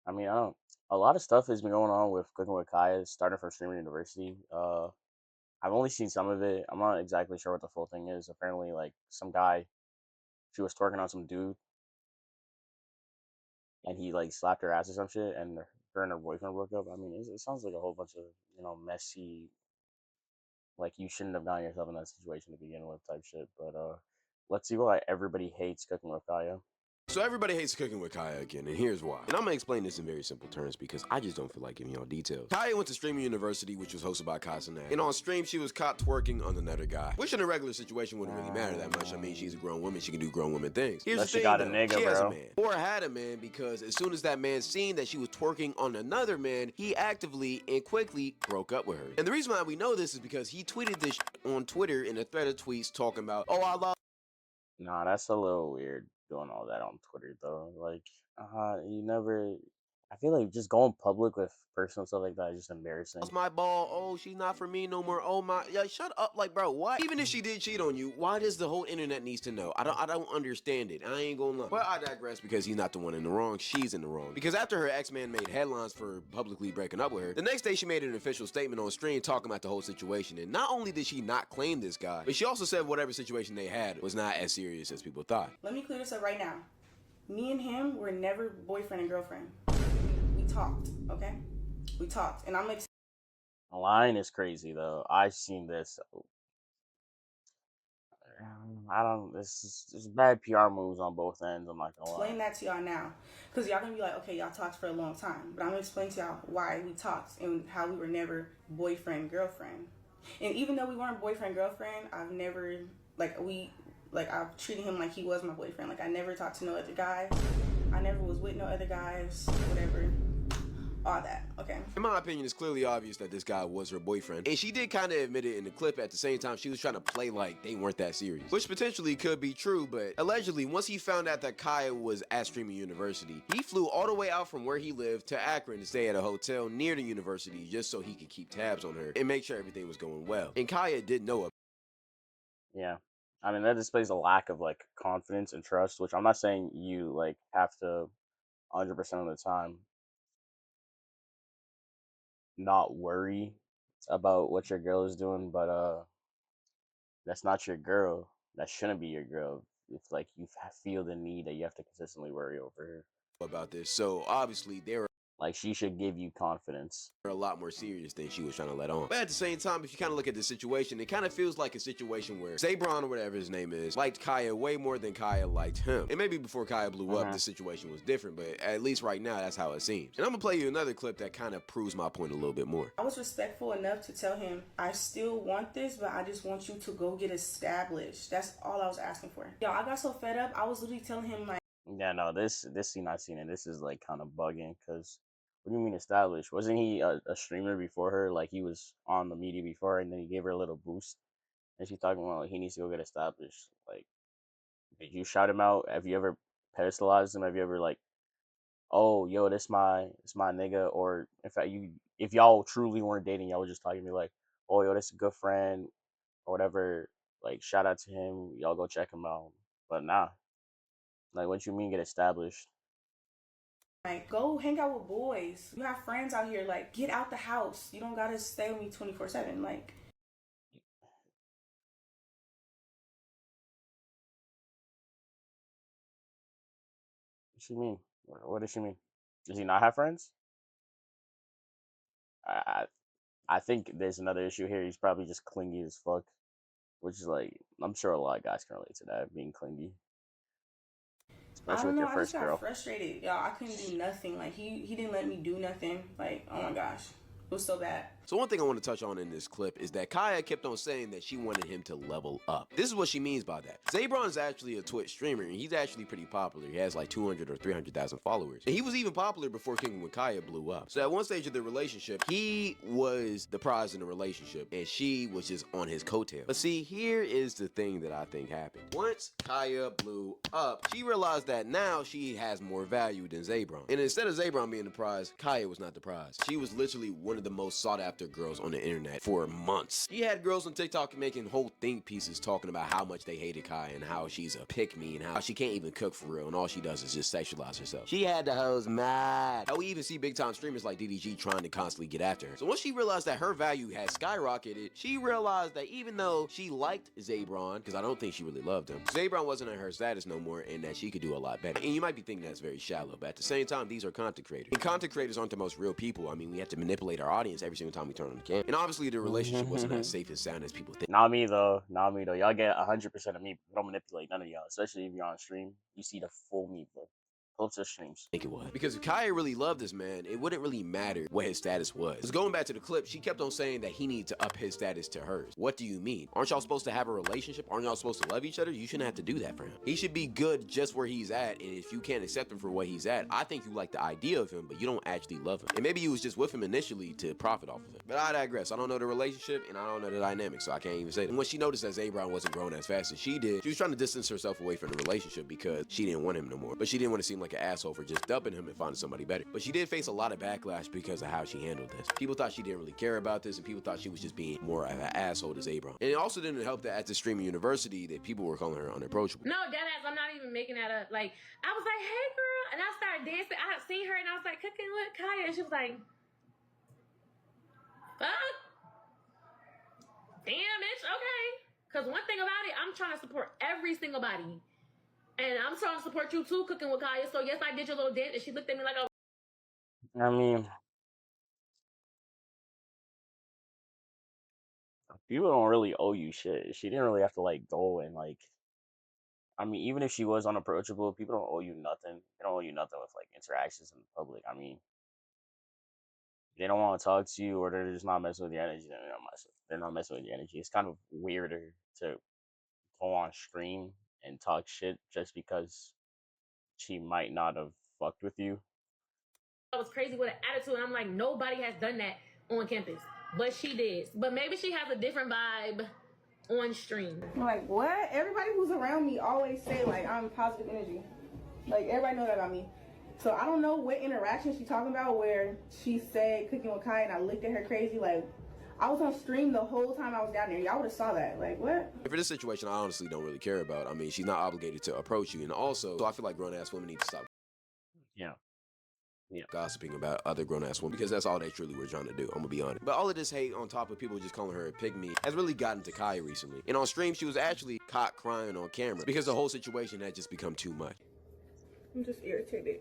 I mean, I don't. A lot of stuff has been going on with Cooking with Kaya, starting from Streamer University. I've only seen some of it. I'm not exactly sure what the full thing is. Apparently, like some guy, she was twerking on some dude, and he like slapped her ass or some shit, and her and her boyfriend broke up. I mean, it sounds like a whole bunch of messy, like you shouldn't have gotten yourself in that situation to begin with type shit. But let's see why everybody hates Cooking with Kaya. So everybody hates Cooking with Kaya again, and here's why. And I'm gonna explain this in very simple terms because I just don't feel like giving y'all details. Kaya went to Streaming University, which was hosted by Kasanat. And on stream, she was caught twerking on another guy. Which in a regular situation wouldn't really matter that much. I mean, she's a grown woman, she can do grown woman things. Here's Unless the she thing got a though, nigga, she has a bro. man. Or had a man because as soon as that man seen that she was twerking on another man, he actively and quickly broke up with her. And the reason why we know this is because he tweeted this on Twitter in a thread of tweets talking about, oh, I love Nah, that's a little weird doing all that on Twitter though. Like, you never. I feel like just going public with personal stuff like that is just embarrassing. lost my ball. Oh, she's not for me no more. Oh my, yeah, shut up, like, bro. What? Even if she did cheat on you, why does the whole internet needs to know? I don't understand it. I ain't gonna lie. But I digress because he's not the one in the wrong. She's in the wrong. Because after her ex-man made headlines for publicly breaking up with her, the next day she made an official statement on stream talking about the whole situation. And not only did she not claim this guy, but she also said whatever situation they had was not as serious as people thought. Let me clear this up right now. Me and him were never boyfriend and girlfriend. We talked, okay? We talked, and I'm like, Line is crazy though. I've seen this. I don't. This is bad PR moves on both ends. I'm not gonna lie. explain that to y'all now, because y'all gonna be like, okay, y'all talked for a long time, but I'm gonna explain to y'all why we talked and how we were never boyfriend girlfriend. And even though we weren't boyfriend girlfriend, I've never I've treated him like he was my boyfriend. Like I never talked to no other guys. I never was with no other guys. Whatever. All that. Okay. In my opinion, it's clearly obvious that this guy was her boyfriend. And she did kind of admit it in the clip. At the same time, she was trying to play like they weren't that serious. Which potentially could be true, but allegedly, once he found out that Kaya was at Streaming University, he flew all the way out from where he lived to Akron to stay at a hotel near the university just so he could keep tabs on her and make sure everything was going well. And Kaya did know it. Yeah, I mean that displays a lack of like confidence and trust, which I'm not saying you like have to 100% of the time not worry about what your girl is doing, but that's not your girl. That shouldn't be your girl. If like you feel the need that you have to consistently worry over her, About this. So obviously, they were like she should give you confidence. a lot more serious than she was trying to let on. But at the same time, if you kind of look at the situation, it kind of feels like a situation where Zabron or whatever his name is liked Kaya way more than Kaya liked him. And maybe before Kaya blew up, the situation was different, but at least right now, that's how it seems. And I'm gonna play you another clip that kind of proves my point a little bit more. I was respectful enough to tell him, I still want this, but I just want you to go get established. That's all I was asking for. Y'all, I got so fed up, I was literally telling him, like, Yeah, no, this scene I've seen and this is like kind of bugging because what do you mean established? Wasn't he a streamer before her? Like he was on the media before, and then he gave her a little boost, and she's talking about he needs to go get established. Like, did you shout him out? Have you ever pedestalized him? Have you ever like, oh, yo, this my nigga? Or in fact, you if y'all truly weren't dating, y'all would just talking to me like, oh, yo, this a good friend or whatever. Like, shout out to him. Y'all go check him out. But nah, like, what you mean get established? go hang out with boys. You have friends out here. Like, get out the house. You don't gotta stay with me 24/7. Like, What you mean? What does she mean? Does he not have friends? I I think there's another issue here. He's probably just clingy as fuck, which is like I'm sure a lot of guys can relate to that being clingy, I especially don't with know. your I just first got girl. frustrated, y'all. I couldn't do nothing. Like, he didn't let me do nothing. Like, oh my gosh, it was so bad. So one thing I want to touch on in this clip is that Kaya kept on saying that she wanted him to level up. This is what she means by that. Zabron is actually a Twitch streamer, and he's actually pretty popular. He has like 200 or 300,000 followers. And he was even popular before King with Kaya blew up. So at one stage of the relationship, he was the prize in the relationship, and she was just on his coattail. But see, here is the thing that I think happened. Once Kaya blew up, she realized that now she has more value than Zabron. And instead of Zabron being the prize, Kaya was not the prize. She was literally one of the most sought after after girls on the internet for months. She had girls on TikTok making whole think pieces talking about how much they hated Kaya and how she's a pick-me and how she can't even cook for real and all she does is just sexualize herself. She had the hoes mad. How we even see big-time streamers like DDG trying to constantly get after her. So once she realized that her value had skyrocketed, she realized that even though she liked Zabron, because I don't think she really loved him, Zabron wasn't in her status no more and that she could do a lot better. And you might be thinking that's very shallow, but at the same time, these are content creators. And content creators aren't the most real people. I mean, we have to manipulate our audience every single time we turn on the camera. And obviously, the relationship wasn't as safe and sound as people think. Not me though. Not me though. Y'all get 100% of me. Don't manipulate none of y'all. Especially if you're on stream, you see the full me, bro. Pull up to the streams. Think it was. Because if Kaya really loved this man, it wouldn't really matter what his status was. Because going back to the clip, she kept on saying that he needed to up his status to hers. What do you mean? Aren't y'all supposed to have a relationship? Aren't y'all supposed to love each other? You shouldn't have to do that for him. He should be good just where he's at, and if you can't accept him for what he's at, I think you like the idea of him, but you don't actually love him. And maybe you was just with him initially to profit off of him. But I digress. I don't know the relationship, and I don't know the dynamic, so I can't even say that. And when she noticed that Zabron wasn't growing as fast as she did, she was trying to distance herself away from the relationship because she didn't want him no more. But she didn't want to seem like an asshole for just dumping him and finding somebody better. But she did face a lot of backlash because of how she handled this. People thought she didn't really care about this, and people thought she was just being more of an asshole to Zabron. And it also didn't help that at the streaming university that people were calling her unapproachable. No, deadass, I'm not even making that up. Like, I was like, hey girl, and I started dancing. I had seen her and I was like, cooking with Kaya, and she was like, fuck. Damn, bitch, okay. Because one thing about it, I'm trying to support every single body. And I'm trying to support you too, cooking with Kaya. So yes, I did your little dance, and she looked at me like, oh. I mean, people don't really owe you shit. She didn't really have to like go and like. I mean, even if she was unapproachable, people don't owe you nothing. They don't owe you nothing with like interactions in the public. I mean, they don't want to talk to you or they're just not messing with your energy. They're not messing with your energy. It's kind of weirder to go on stream and talk shit just because she might not have fucked with you. I was crazy with an attitude, and I'm like, nobody has done that on campus. But she did. But maybe she has a different vibe on stream. I'm like, what? Everybody who's around me always say, like, I'm positive energy. Like, everybody know that about me. So I don't know what interaction she's talking about where she said cooking with Kai and I looked at her crazy. Like, I was on stream the whole time I was down there. Y'all would have saw that. Like, what? For this situation, I honestly don't really care about. I mean, she's not obligated to approach you. And also, so I feel like grown-ass women need to stop gossiping about other grown-ass women because that's all they truly were trying to do. I'm gonna be honest. But all of this hate on top of people just calling her a pygmy has really gotten to Kaya recently. And on stream, she was actually caught crying on camera because the whole situation had just become too much. I'm just irritated.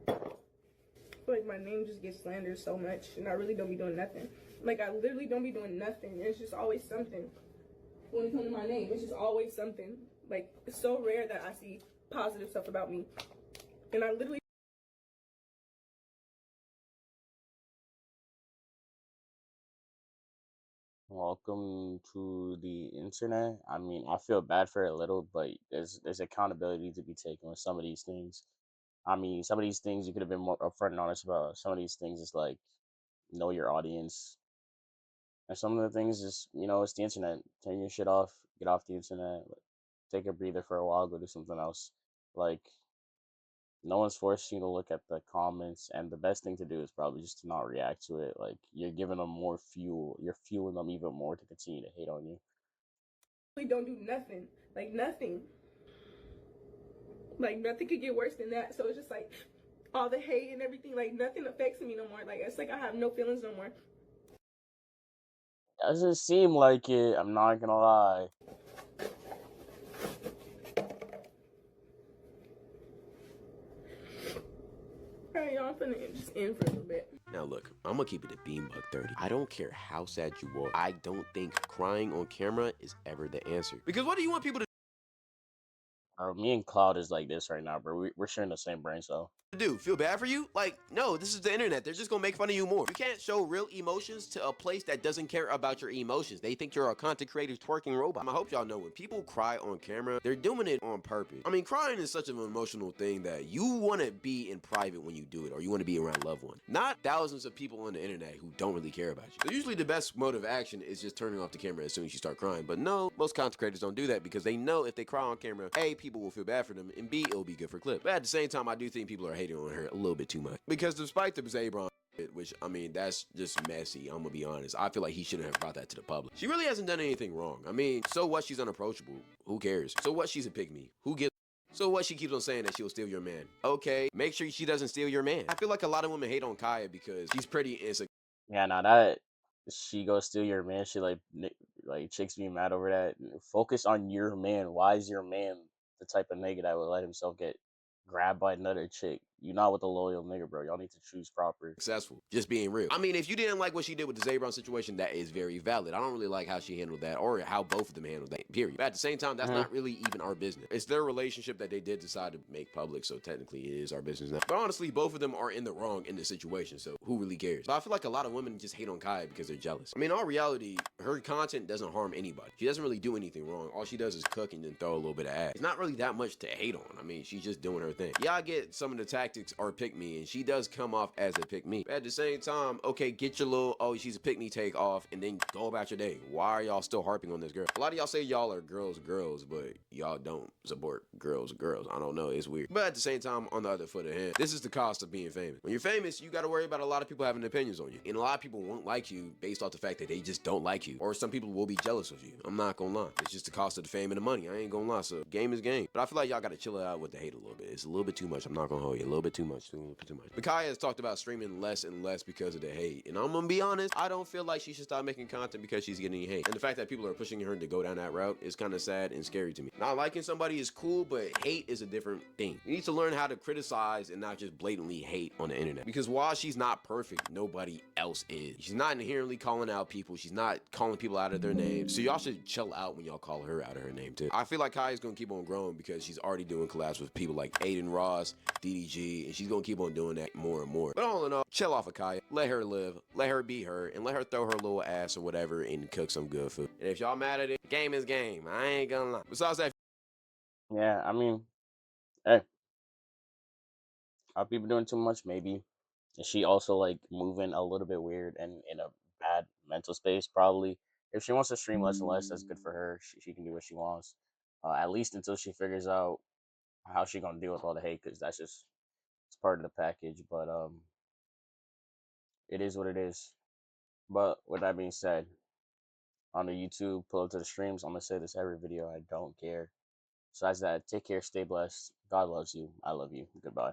I feel like my name just gets slandered so much and I really don't be doing nothing. Like, I literally don't be doing nothing. It's just always something. When it comes to my name, it's just always something. Like, it's so rare that I see positive stuff about me. And I literally Welcome to the internet. I mean, I feel bad for it a little, but there's accountability to be taken with some of these things. I mean, some of these things you could have been more upfront and honest about. Some of these things is like know your audience, and some of the things is it's the internet. Turn your shit off. Get off the internet. Take a breather for a while. Go do something else. Like no one's forcing you to look at the comments, and the best thing to do is probably just to not react to it. Like you're giving them more fuel. You're fueling them even more to continue to hate on you. don't do nothing. Like, nothing. Like, nothing could get worse than that. So it's just like all the hate and everything, like nothing affects me no more. Like, it's like I have no feelings no more. Doesn't seem like it. I'm not gonna lie. Alright, y'all, I'm finna just end for a little bit. Now look, I'm gonna keep it a beanbug 30. I don't care how sad you are. I don't think crying on camera is ever the answer. Because what do you want people to Me and Cloud is like this right now, bro. We're sharing the same brain cell. do? Feel bad for you? Like, no, this is the internet. They're just gonna make fun of you more. You can't show real emotions to a place that doesn't care about your emotions. They think you're a content creator twerking robot. I hope y'all know when people cry on camera, they're doing it on purpose. I mean, crying is such an emotional thing that you want to be in private when you do it, or you want to be around loved ones. Not thousands of people on the internet who don't really care about you. So usually the best mode of action is just turning off the camera as soon as you start crying. But no, most content creators don't do that because they know if they cry on camera, A, people will feel bad for them, and B, it'll be good for clip. But at the same time, I do think people are hating on her a little bit too much. Because despite the Zabron which, I mean, that's just messy. I'm gonna be honest. I feel like he shouldn't have brought that to the public. She really hasn't done anything wrong. I mean, so what? She's unapproachable. Who cares? So what? She's a pick-me. Who gives? So what? She keeps on saying that she'll steal your man. Okay, make sure she doesn't steal your man. I feel like a lot of women hate on Kaya because she's pretty insecure. Yeah, now that she goes steal your man, she like chicks be mad over that. Focus on your man. Why is your man the type of nigga that would let himself get grabbed by another chick? You not with a loyal nigga, bro. Y'all need to choose proper. Successful. Just being real. I mean, if you didn't like what she did with the Zay Brown situation, that is very valid. I don't really like how she handled that or how both of them handled that, period. But at the same time, that's Mhm. not really even our business. It's their relationship that they did decide to make public, so technically it is our business now. But honestly, both of them are in the wrong in this situation, so who really cares? But I feel like a lot of women just hate on Kaya because they're jealous. I mean, in all reality, her content doesn't harm anybody. She doesn't really do anything wrong. All she does is cook and then throw a little bit of ass. It's not really that much to hate on. I mean, she's just doing her thing. Yeah, I get some of the tactics are pick me, and she does come off as a pick me. But at the same time, okay, get your little, oh, she's a pick me take off, and then go about your day. Why are y'all still harping on this girl? A lot of y'all say y'all are girls, but y'all don't support girls. I don't know, it's weird. But at the same time, on the other foot of hand, this is the cost of being famous. When you're famous, you gotta worry about a lot of people having opinions on you. And a lot of people won't like you based off the fact that they just don't like you. Or some people will be jealous of you. I'm not gonna lie. It's just the cost of the fame and the money. I ain't gonna lie. So game is game. But I feel like y'all gotta chill out with the hate a little bit. It's a little bit too much. I'm not gonna hold you. A little bit too much. But Kaya has talked about streaming less and less because of the hate. And I'm gonna be honest, I don't feel like she should stop making content because she's getting hate. And the fact that people are pushing her to go down that route is kind of sad and scary to me. Not liking somebody is cool, but hate is a different thing. You need to learn how to criticize and not just blatantly hate on the internet. Because while she's not perfect, nobody else is. She's not inherently calling out people. She's not calling people out of their names. So y'all should chill out when y'all call her out of her name too. I feel like Kaya's gonna keep on growing because she's already doing collabs with people like Aiden Ross, DDG, and she's gonna keep on doing that more and more. But all in all, chill off of Kaya. Let her live. Let her be her. And let her throw her little ass or whatever and cook some good food. And if y'all mad at it, game is game. I ain't gonna lie. Besides that, Yeah, I mean, hey, are people doing too much? Maybe. Is she also like moving a little bit weird and in a bad mental space? Probably. If she wants to stream less and less, that's good for her. She can do what she wants. At least until she figures out how she gonna deal with all the hate, because that's just it's part of the package. But it is what it is. But with that being said, on the YouTube, pull up to the streams. I'm gonna say this every video. I don't care. Besides that, take care, stay blessed. God loves you. I love you. Goodbye.